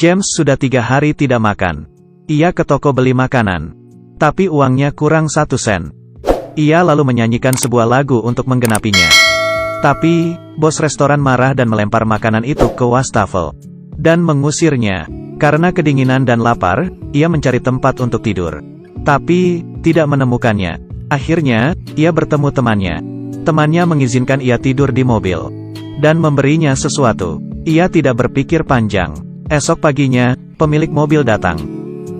James sudah 3 hari tidak makan. Ia ke toko beli makanan. Tapi uangnya kurang 1 sen. Ia lalu menyanyikan sebuah lagu untuk menggenapinya. Tapi, bos restoran marah dan melempar makanan itu ke wastafel. Dan mengusirnya. Karena kedinginan dan lapar, ia mencari tempat untuk tidur. Tapi, tidak menemukannya. Akhirnya, ia bertemu temannya. Temannya mengizinkan ia tidur di mobil. Dan memberinya sesuatu. Ia tidak berpikir panjang. Esok paginya, pemilik mobil datang.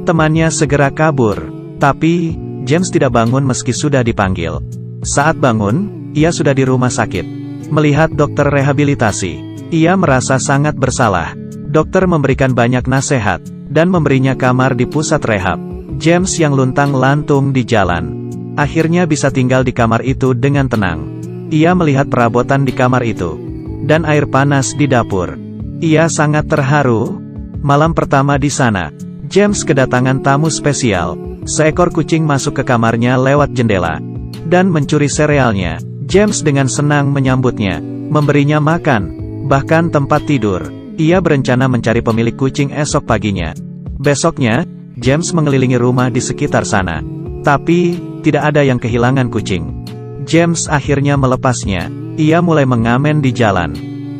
Temannya segera kabur. Tapi, James tidak bangun meski sudah dipanggil. Saat bangun, ia sudah di rumah sakit. Melihat dokter rehabilitasi, ia merasa sangat bersalah. Dokter memberikan banyak nasihat, dan memberinya kamar di pusat rehab. James yang luntang-lantung di jalan, akhirnya bisa tinggal di kamar itu dengan tenang. Ia melihat perabotan di kamar itu, dan air panas di dapur. Ia sangat terharu. Malam pertama di sana, James kedatangan tamu spesial. Seekor kucing masuk ke kamarnya lewat jendela, dan mencuri serealnya. James dengan senang menyambutnya, memberinya makan, bahkan tempat tidur. Ia berencana mencari pemilik kucing esok paginya. Besoknya, James mengelilingi rumah di sekitar sana. Tapi, tidak ada yang kehilangan kucing. James akhirnya melepasnya. Ia mulai mengamen di jalan.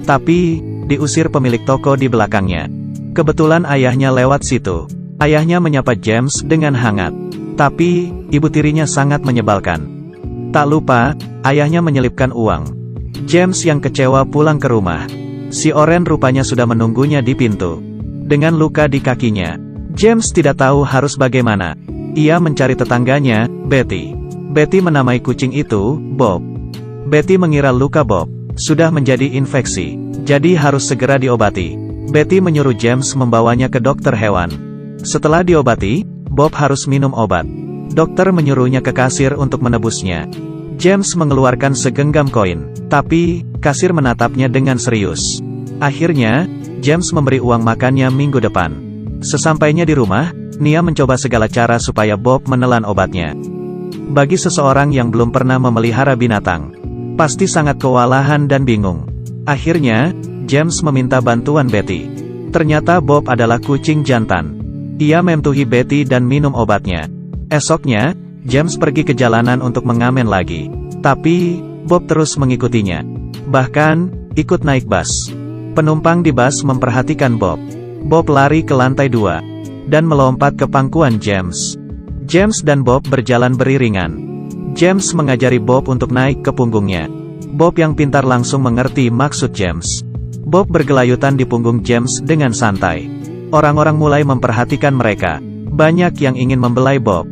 Tapi, diusir pemilik toko di belakangnya. Kebetulan ayahnya lewat situ. Ayahnya menyapa James dengan hangat. Tapi, ibu tirinya sangat menyebalkan. Tak lupa, ayahnya menyelipkan uang. James yang kecewa pulang ke rumah. Si Oren rupanya sudah menunggunya di pintu. Dengan luka di kakinya, James tidak tahu harus bagaimana. Ia mencari tetangganya, Betty. Betty menamai kucing itu, Bob. Betty mengira luka Bob sudah menjadi infeksi, jadi harus segera diobati. Betty menyuruh James membawanya ke dokter hewan. Setelah diobati, Bob harus minum obat. Dokter menyuruhnya ke kasir untuk menebusnya. James mengeluarkan segenggam koin, tapi kasir menatapnya dengan serius. Akhirnya, James memberi uang makannya minggu depan. Sesampainya di rumah, Nia mencoba segala cara supaya Bob menelan obatnya. Bagi seseorang yang belum pernah memelihara binatang, pasti sangat kewalahan dan bingung. Akhirnya, James meminta bantuan Betty. Ternyata Bob adalah kucing jantan. Ia memtuhi Betty dan minum obatnya. Esoknya, James pergi ke jalanan untuk mengamen lagi. Tapi, Bob terus mengikutinya. Bahkan, ikut naik bus. Penumpang di bus memperhatikan Bob. Bob lari ke lantai 2. Dan melompat ke pangkuan James. James dan Bob berjalan beriringan. James mengajari Bob untuk naik ke punggungnya. Bob yang pintar langsung mengerti maksud James. Bob bergelayutan di punggung James dengan santai. Orang-orang mulai memperhatikan mereka. Banyak yang ingin membelai Bob.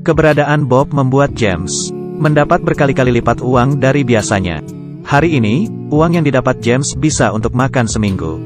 Keberadaan Bob membuat James mendapat berkali-kali lipat uang dari biasanya. Hari ini, uang yang didapat James bisa untuk makan seminggu.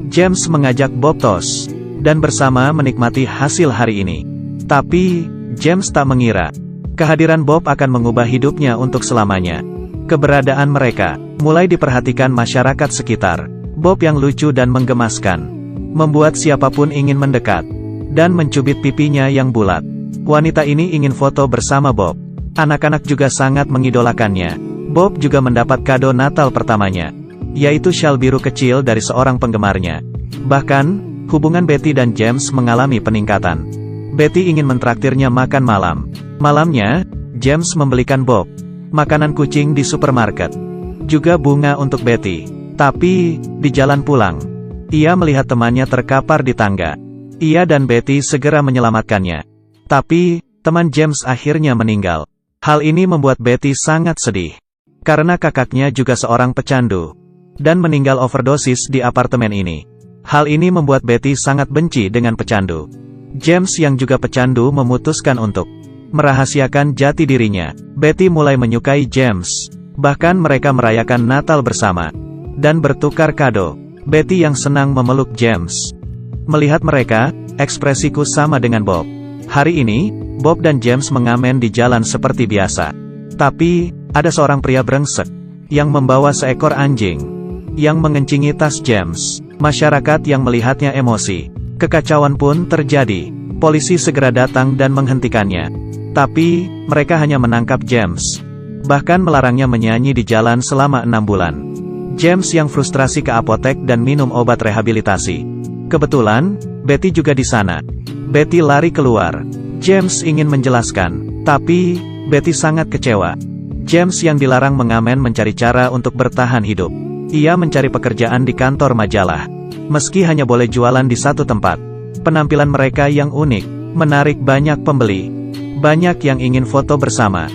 James mengajak Bob tos, dan bersama menikmati hasil hari ini. Tapi, James tak mengira, kehadiran Bob akan mengubah hidupnya untuk selamanya. Keberadaan mereka mulai diperhatikan masyarakat sekitar. Bob yang lucu dan menggemaskan, membuat siapapun ingin mendekat, dan mencubit pipinya yang bulat. Wanita ini ingin foto bersama Bob. Anak-anak juga sangat mengidolakannya. Bob juga mendapat kado Natal pertamanya, yaitu syal biru kecil dari seorang penggemarnya. Bahkan, hubungan Betty dan James mengalami peningkatan. Betty ingin mentraktirnya makan malam. Malamnya, James membelikan Bob makanan kucing di supermarket. Juga bunga untuk Betty. Tapi, di jalan pulang, ia melihat temannya terkapar di tangga. Ia dan Betty segera menyelamatkannya. Tapi, teman James akhirnya meninggal. Hal ini membuat Betty sangat sedih. Karena kakaknya juga seorang pecandu. Dan meninggal overdosis di apartemen ini. Hal ini membuat Betty sangat benci dengan pecandu. James yang juga pecandu memutuskan untuk merahasiakan jati dirinya. Betty mulai menyukai James. Bahkan mereka merayakan Natal bersama. Dan bertukar kado. Betty yang senang memeluk James. Melihat mereka, ekspresiku sama dengan Bob. Hari ini, Bob dan James mengamen di jalan seperti biasa. Tapi, ada seorang pria brengsek, yang membawa seekor anjing, yang mengencingi tas James. Masyarakat yang melihatnya emosi. Kekacauan pun terjadi. Polisi segera datang dan menghentikannya. Tapi, mereka hanya menangkap James. Bahkan melarangnya menyanyi di jalan selama 6 bulan. James yang frustrasi ke apotek dan minum obat rehabilitasi. Kebetulan, Betty juga di sana. Betty lari keluar. James ingin menjelaskan, tapi Betty sangat kecewa. James yang dilarang mengamen mencari cara untuk bertahan hidup. Ia mencari pekerjaan di kantor majalah. Meski hanya boleh jualan di satu tempat, penampilan mereka yang unik, menarik banyak pembeli. Banyak yang ingin foto bersama.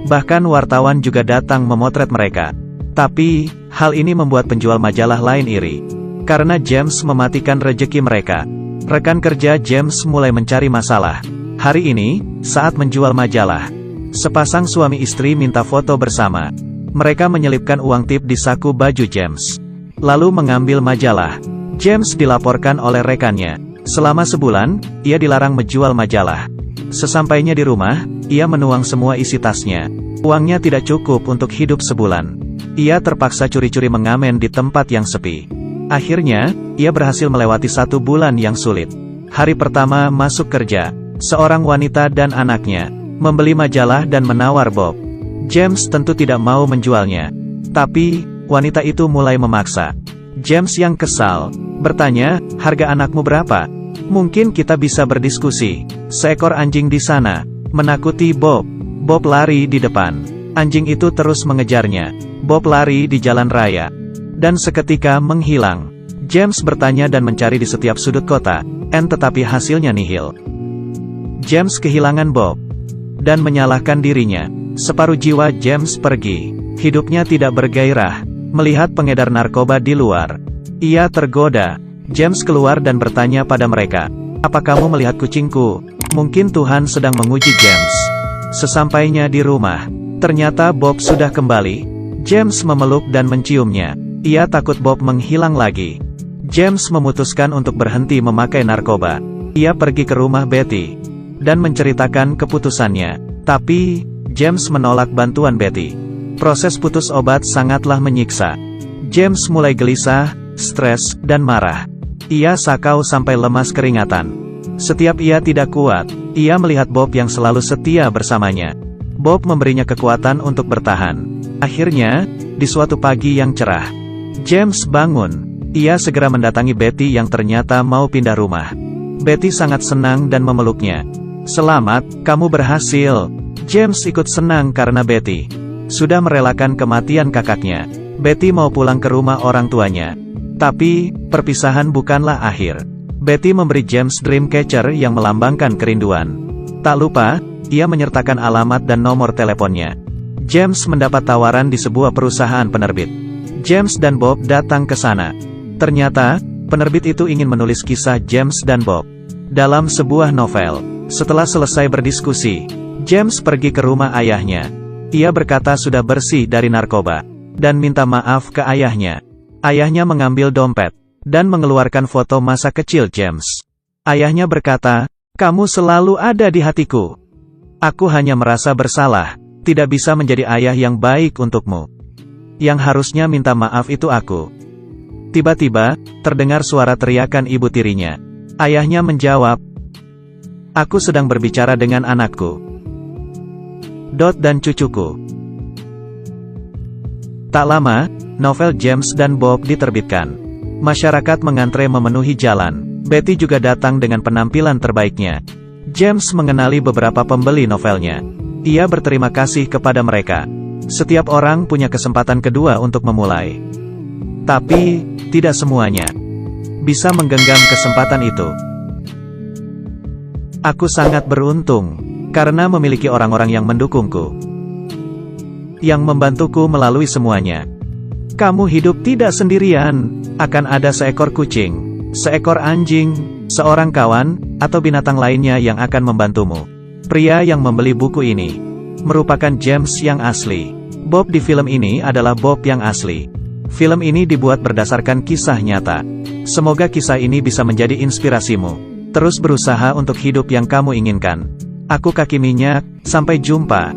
Bahkan wartawan juga datang memotret mereka. Tapi, hal ini membuat penjual majalah lain iri. Karena James mematikan rejeki mereka. Rekan kerja James mulai mencari masalah. Hari ini, saat menjual majalah, sepasang suami istri minta foto bersama. Mereka menyelipkan uang tip di saku baju James. Lalu mengambil majalah. James dilaporkan oleh rekannya. Selama sebulan, ia dilarang menjual majalah. Sesampainya di rumah, ia menuang semua isi tasnya. Uangnya tidak cukup untuk hidup sebulan. Ia terpaksa curi-curi mengamen di tempat yang sepi. Akhirnya, ia berhasil melewati 1 bulan yang sulit. Hari pertama masuk kerja, seorang wanita dan anaknya membeli majalah dan menawar Bob. James tentu tidak mau menjualnya. Tapi, wanita itu mulai memaksa. James yang kesal, bertanya, "Harga anakmu berapa? Mungkin kita bisa berdiskusi." Seekor anjing di sana menakuti Bob. Bob lari di depan. Anjing itu terus mengejarnya. Bob lari di jalan raya. Dan seketika menghilang. James bertanya dan mencari di setiap sudut kota, tetapi hasilnya nihil. James kehilangan Bob. Dan menyalahkan dirinya. Separuh jiwa James pergi. Hidupnya tidak bergairah. Melihat pengedar narkoba di luar. Ia tergoda. James keluar dan bertanya pada mereka, "Apa kamu melihat kucingku?" Mungkin Tuhan sedang menguji James. Sesampainya di rumah, ternyata Bob sudah kembali. James memeluk dan menciumnya. Ia takut Bob menghilang lagi. James memutuskan untuk berhenti memakai narkoba. Ia pergi ke rumah Betty dan menceritakan keputusannya. Tapi, James menolak bantuan Betty. Proses putus obat sangatlah menyiksa. James mulai gelisah, stres, dan marah. Ia sakau sampai lemas keringatan. Setiap ia tidak kuat, ia melihat Bob yang selalu setia bersamanya. Bob memberinya kekuatan untuk bertahan. Akhirnya, di suatu pagi yang cerah, James bangun. Ia segera mendatangi Betty yang ternyata mau pindah rumah. Betty sangat senang dan memeluknya. "Selamat, kamu berhasil." James ikut senang karena Betty sudah merelakan kematian kakaknya. Betty mau pulang ke rumah orang tuanya. Tapi, perpisahan bukanlah akhir. Betty memberi James Dreamcatcher yang melambangkan kerinduan. Tak lupa, ia menyertakan alamat dan nomor teleponnya. James mendapat tawaran di sebuah perusahaan penerbit. James dan Bob datang ke sana. Ternyata, penerbit itu ingin menulis kisah James dan Bob dalam sebuah novel. Setelah selesai berdiskusi, James pergi ke rumah ayahnya. Ia berkata sudah bersih dari narkoba, dan minta maaf ke ayahnya. Ayahnya mengambil dompet dan mengeluarkan foto masa kecil James. Ayahnya berkata, "Kamu selalu ada di hatiku. Aku hanya merasa bersalah, tidak bisa menjadi ayah yang baik untukmu. Yang harusnya minta maaf itu aku." Tiba-tiba, terdengar suara teriakan ibu tirinya. Ayahnya menjawab, "Aku sedang berbicara dengan anakku. Dot dan cucuku." Tak lama, novel James dan Bob diterbitkan. Masyarakat mengantre memenuhi jalan. Betty juga datang dengan penampilan terbaiknya. James mengenali beberapa pembeli novelnya. Ia berterima kasih kepada mereka. Setiap orang punya kesempatan kedua untuk memulai. Tapi, tidak semuanya bisa menggenggam kesempatan itu. Aku sangat beruntung, karena memiliki orang-orang yang mendukungku, yang membantuku melalui semuanya. Kamu hidup tidak sendirian. Akan ada seekor kucing, seekor anjing, seorang kawan, atau binatang lainnya yang akan membantumu. Pria yang membeli buku ini merupakan James yang asli. Bob di film ini adalah Bob yang asli. Film ini dibuat berdasarkan kisah nyata. Semoga kisah ini bisa menjadi inspirasimu. Terus berusaha untuk hidup yang kamu inginkan. Aku Kaki Minyak, sampai jumpa.